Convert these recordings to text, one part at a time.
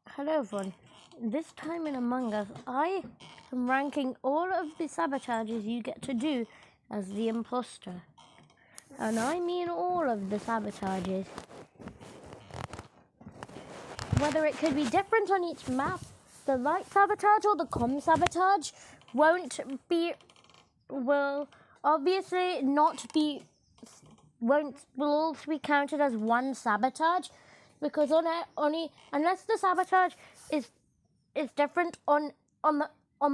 Hello everyone. This time in Among Us, I am ranking all of the sabotages you get to do as the imposter. And I mean all of the sabotages. Whether it could be different on each map, the light sabotage or the comm sabotage will obviously not be, will also be counted as one sabotage. Because unless the sabotage is different on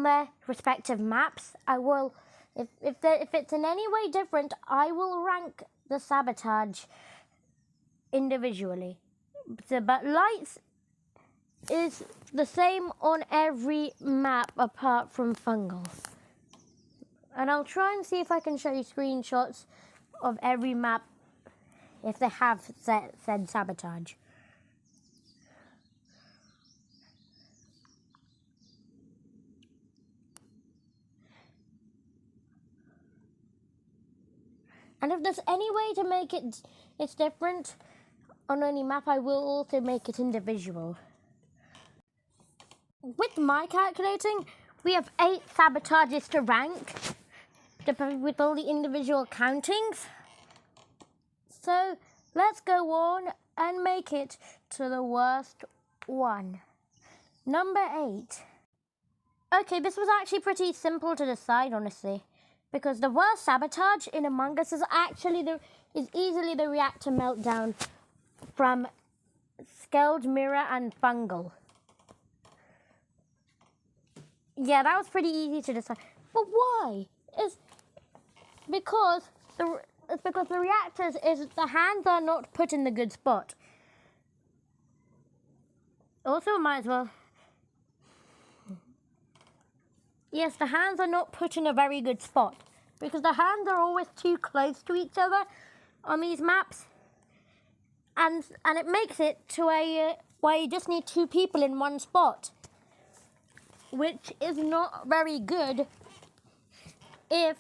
their respective maps, I will if it's in any way different, I will rank the sabotage individually. But lights is the same on every map apart from fungal. And I'll try and see if I can show you screenshots of every map if they have said sabotage. And if there's any way to make it's different on any map, I will also make it individual. With my calculating, we have 8 sabotages to rank with all the individual countings. So let's go on and make it to the worst one. Number 8. Okay, this was actually pretty simple to decide, honestly. Because the worst sabotage in Among Us is easily the reactor meltdown from Skeld, Mirror, and Fungal. Yeah, that was pretty easy to decide. But why? It's because the reactors the hands are not put in the good spot. Also, might as well. Yes, the hands are not put in a very good spot because the hands are always too close to each other on these maps, and it makes it to where you just need 2 people in one spot, which is not very good. If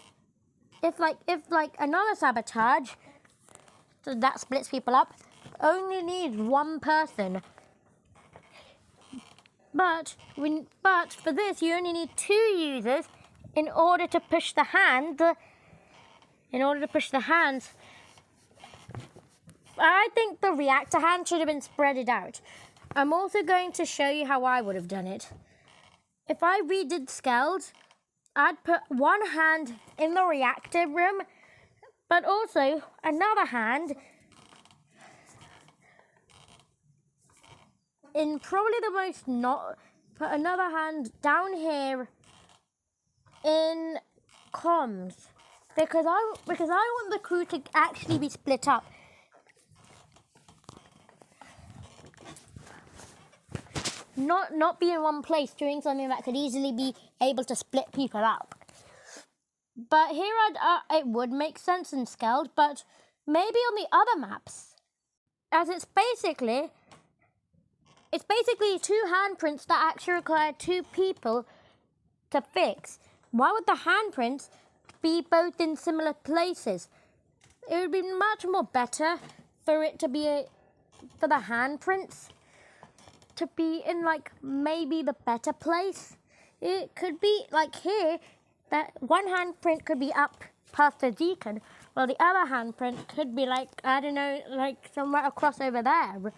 another sabotage, so that splits people up, only needs 1 person. But for this, you only need 2 users in order to push the hands. I think the reactor hand should have been spreaded out. I'm also going to show you how I would have done it. If I redid Skeld, I'd put 1 hand in the reactor room, but also another hand in probably the most put another hand down here in comms because I want the crew to actually be split up. Not be in one place doing something that could easily be able to split people up. But here it would make sense in Skeld, but maybe on the other maps, as it's basically 2 handprints that actually require 2 people to fix. Why would the handprints be both in similar places? It would be much more better for it to be for the handprints to be in maybe the better place. It could be like here, that 1 handprint could be up past the deacon, while the other handprint could be I don't know, somewhere across over there.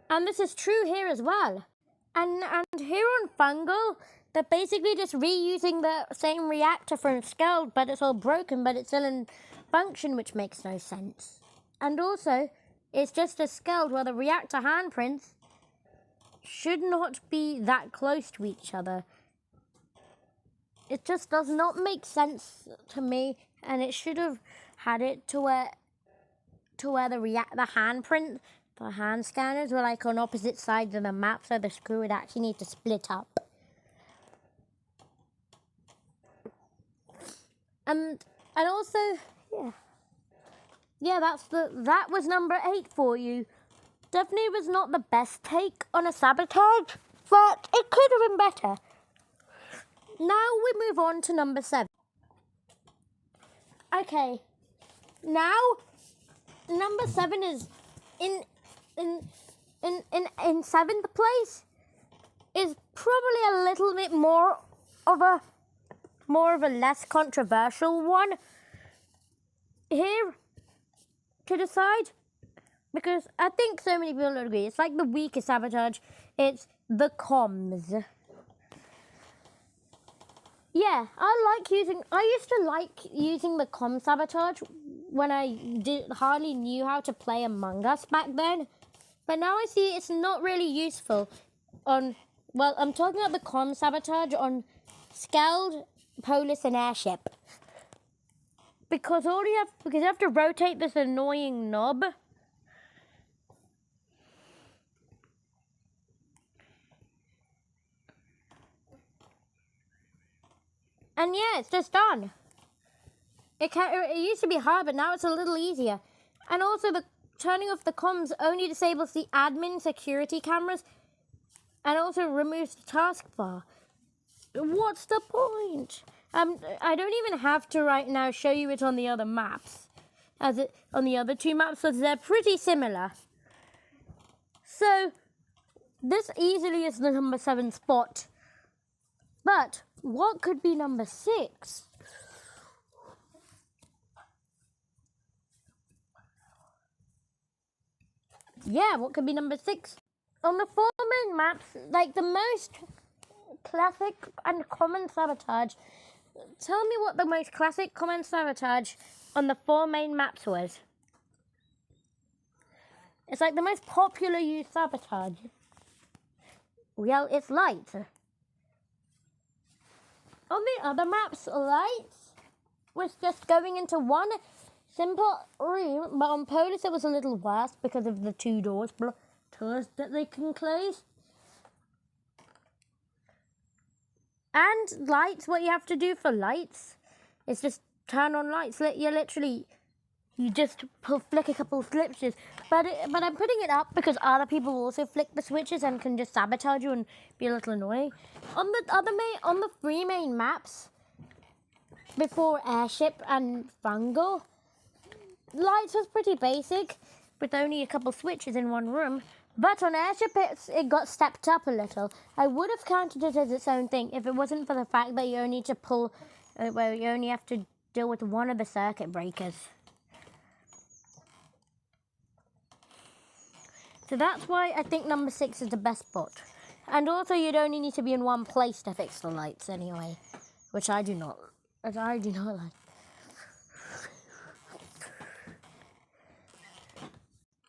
And this is true here as well. And here on Fungal, they're basically just reusing the same reactor from Skeld, but it's all broken, but it's still in function, which makes no sense. And also, it's just a Skeld where the reactor handprints should not be that close to each other. It just does not make sense to me, and it should have had it to where the handprint, the hand scanners were on opposite sides of the map, so the screw would actually need to split up. And also, yeah, that was number 8 for you. Definitely was not the best take on a sabotage, but it could have been better. Now we move on to number 7. Okay, now number 7 is in 7th place is probably a little bit more of a less controversial one here to decide, because I think so many people agree it's like the weakest sabotage. It's the comms. Yeah, I used to like using the comm sabotage when I hardly knew how to play Among Us back then. But now I see it's not really useful on, well, I'm talking about the comm sabotage on Skeld, Polis, and Airship. Because you have to rotate this annoying knob. And yeah, it's just done. It used to be hard, but now it's a little easier. And also, the turning off the comms only disables the admin security cameras and also removes the taskbar. What's the point? I don't even have to right now show you it on the other maps, on the other 2 maps, so they're pretty similar. So this easily is the number 7 spot. But what could be number 6? Yeah, what could be number 6? On the 4 main maps, like the most classic and common sabotage. Tell me what the most classic common sabotage on the 4 main maps was. It's like the most popular used sabotage. Well, it's light. On the other maps, lights was just going into one simple room, but on Polis it was a little worse because of the 2 doors that they can close. And lights, what you have to do for lights is just turn on lights. You just flick a couple of switches. But I'm putting it up because other people also flick the switches and can just sabotage you and be a little annoying. On the 3 main maps, before Airship and Fungal, lights was pretty basic, with only a couple switches in one room. But on Airship, it got stepped up a little. I would have counted it as its own thing if it wasn't for the fact that you only need to pull, where you only have to deal with one of the circuit breakers. So that's why I think number 6 is the best spot. And also, you'd only need to be in one place to fix the lights anyway, which I do not like.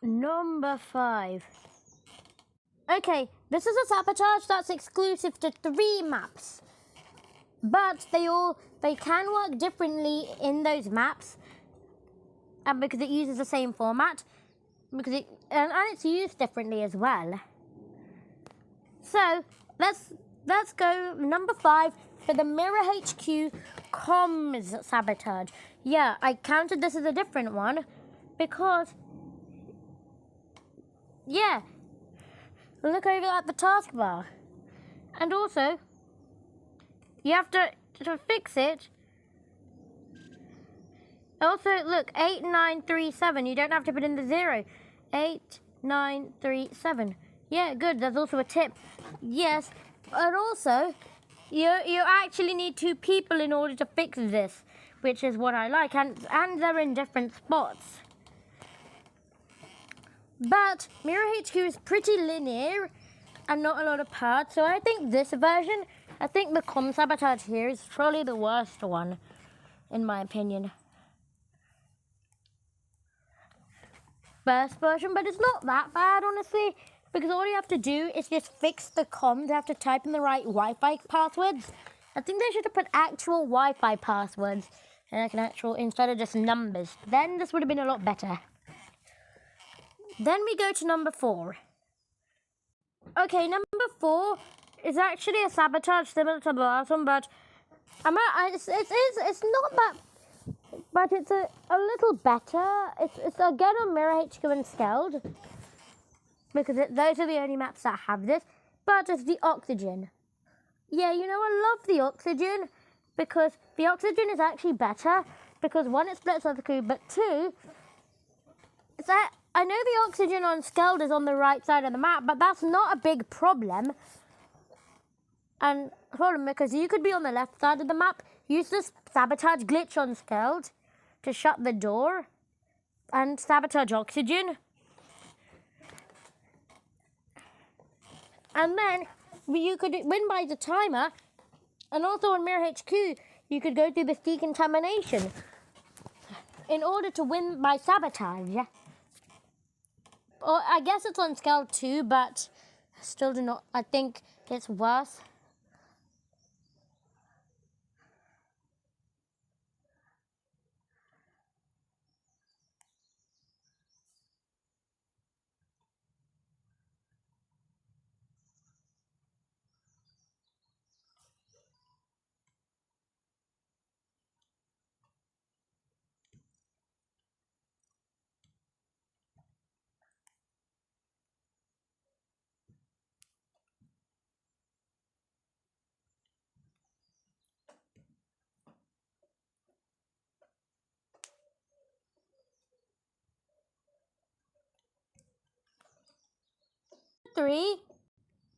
Number 5. Okay, this is a sabotage that's exclusive to 3 maps. But they can work differently in those maps, and because it uses the same format, and it's used differently as well. So let's go number 5 for the Mirror HQ comms sabotage. Yeah, I counted this as a different one because, yeah, look over at the taskbar, and also you have to fix it. Also, look, 8937. You don't have to put in the 0. 8937. Yeah, good. There's also a tip. Yes, and also you actually need 2 people in order to fix this, which is what I like, and they're in different spots. But Mirror HQ is pretty linear and not a lot of parts, so I think this version, I think the comm sabotage here is probably the worst one, in my opinion. First version, but it's not that bad, honestly, because all you have to do is just fix the comms. You have to type in the right Wi-Fi passwords. I think they should have put actual Wi-Fi passwords and like an actual, instead of just numbers. Then this would have been a lot better. Then we go to number 4. Okay, number 4 is actually a sabotage similar to the last one, but it's not that, but it's a little better. It's again on Mirror HQ and Skeld, because those are the only maps that have this. But it's the oxygen. Yeah, you know, I love the oxygen because the oxygen is actually better because 1, it splits off the crew, but 2, that I know the oxygen on Skeld is on the right side of the map, but that's not a big problem. And problem because you could be on the left side of the map, use this sabotage glitch on Skeld to shut the door and sabotage oxygen. And then you could win by the timer. And also on Mirror HQ, you could go through this decontamination in order to win by sabotage. Or I guess it's on Skeld too, but still do not. I think it's worse.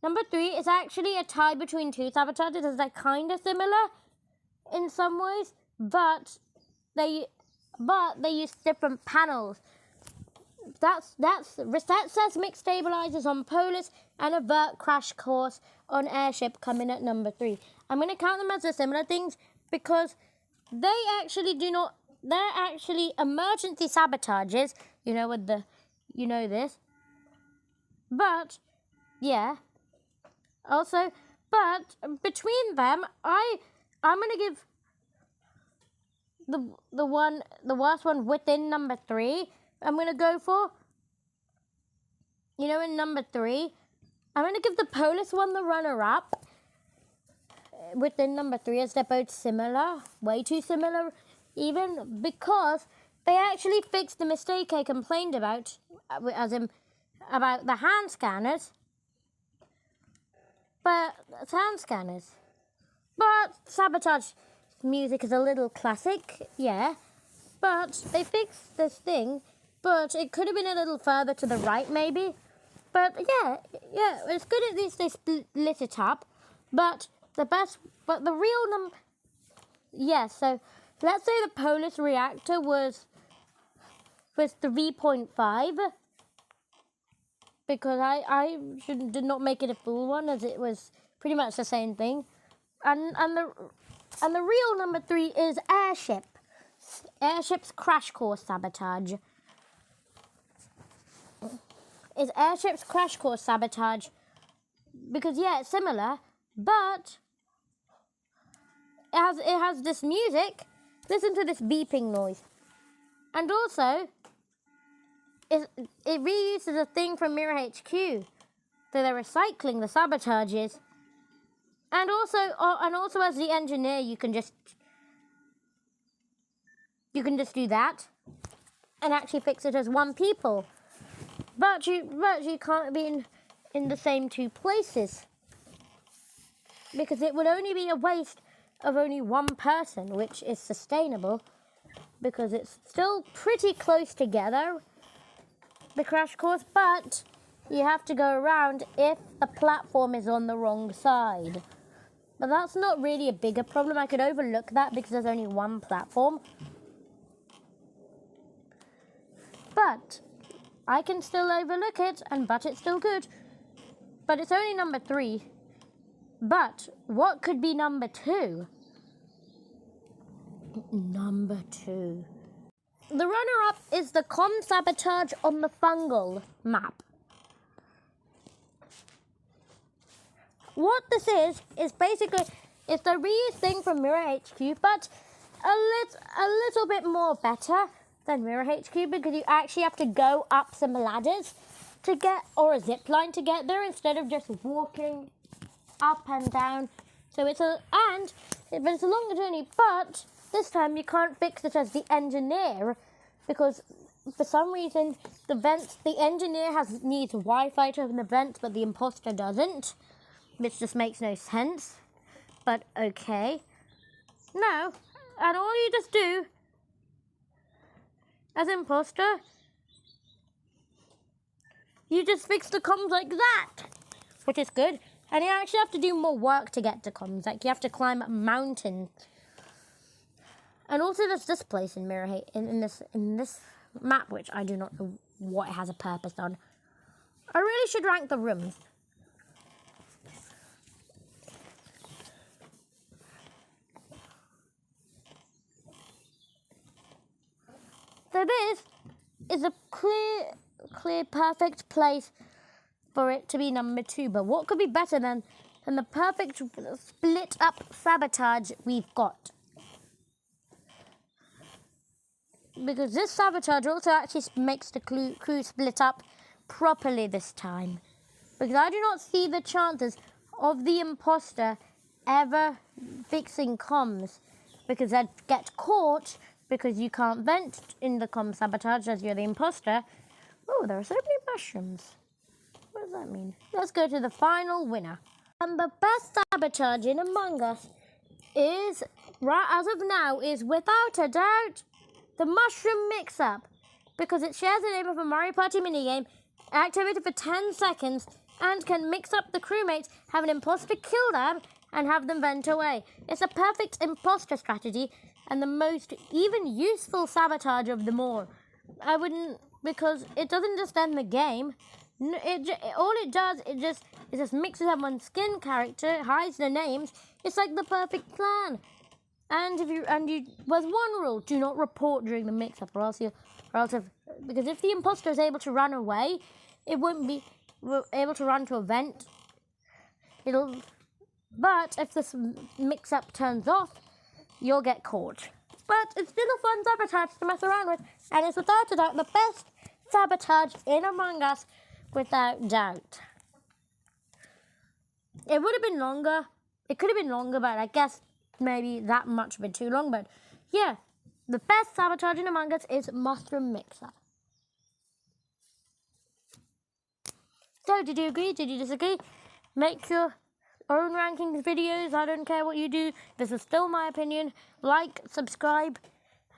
Number three is actually a tie between two sabotages. They're kind of similar in some ways, but they use different panels. That's reset seismic stabilizers on Polis and avert crash course on airship coming at number 3. I'm going to count them as the similar things because they actually do not. They're actually emergency sabotages. You know with the, you know this. But yeah. Also, but between them, I'm going to give the worst one within number 3. I'm going to go for, you know, in number 3, I'm going to give the Polis one the runner-up within number 3 as they're both similar, way too similar even, because they actually fixed the mistake I complained about, as in about the hand scanners. But sabotage music is a little classic, yeah. But they fixed this thing, but it could have been a little further to the right, maybe. But yeah, it's good at least they split it up. But the real number, yeah. So let's say the Polis reactor was 3.5. Because I did not make it a full one, as it was pretty much the same thing, and the real number 3 is airship's crash course sabotage. Is airship's crash course sabotage because yeah, it's similar, but it has this music. Listen to this beeping noise, and also. It reuses a thing from Mirror HQ, so they're recycling the sabotages, and also as the engineer, you can just do that, and actually fix it as one people, but you can't be in the same 2 places, because it would only be a waste of only one person, which is sustainable, because it's still pretty close together. The crash course, but you have to go around if the platform is on the wrong side. But that's not really a bigger problem. I could overlook that because there's only one platform. But I can still overlook it, but it's still good. But it's only number 3. But what could be number 2? Number 2. The runner-up is the com sabotage on the fungal map. What this is basically, it's the reuse thing from Mirror HQ, but a little bit more better than Mirror HQ because you actually have to go up some ladders to get, or a zip line to get there instead of just walking up and down. So it's a longer journey, but this time you can't fix it as the engineer because for some reason the engineer needs Wi-Fi to open the vents, but the imposter doesn't, which just makes no sense. But okay. No, and all you just do as imposter you just fix the comms like that, which is good. And you actually have to do more work to get to comms. Like, you have to climb a mountain. And also there's this place in Mirror in this map, which I do not know what it has a purpose on. I really should rank the rooms. So this is a clear, perfect place for it to be number 2. But what could be better than the perfect split up sabotage we've got? Because this sabotage also actually makes the crew split up properly this time. Because I do not see the chances of the imposter ever fixing comms. Because they'd get caught because you can't vent in the comm sabotage as you're the imposter. Oh, there are so many mushrooms. What does that mean? Let's go to the final winner. And the best sabotage in Among Us is, right as of now, is without a doubt the mushroom mix-up. Because it shares the name of a Mario Party minigame, activated for 10 seconds, and can mix up the crewmates, have an imposter kill them, and have them vent away. It's a perfect imposter strategy, and the most even useful sabotage of them all. I wouldn't, because it doesn't just end the game. All it does, it just mixes up one skin character, hides the names. It's like the perfect plan. And there's one rule: do not report during the mix-up, because if the imposter is able to run away, it won't be able to run to a vent. But if this mix-up turns off, you'll get caught. But it's still a fun sabotage to mess around with, and it's without a doubt the best sabotage in Among Us, without doubt. It would have been longer. It could have been longer, but I guess maybe that much a bit too long. But yeah, the best sabotage in Among Us is mushroom mix-up. So, did you agree? Did you disagree? Make your own rankings videos. I don't care what you do. This is still my opinion. Like, subscribe,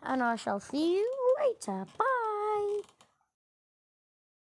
and I shall see you later. Bye.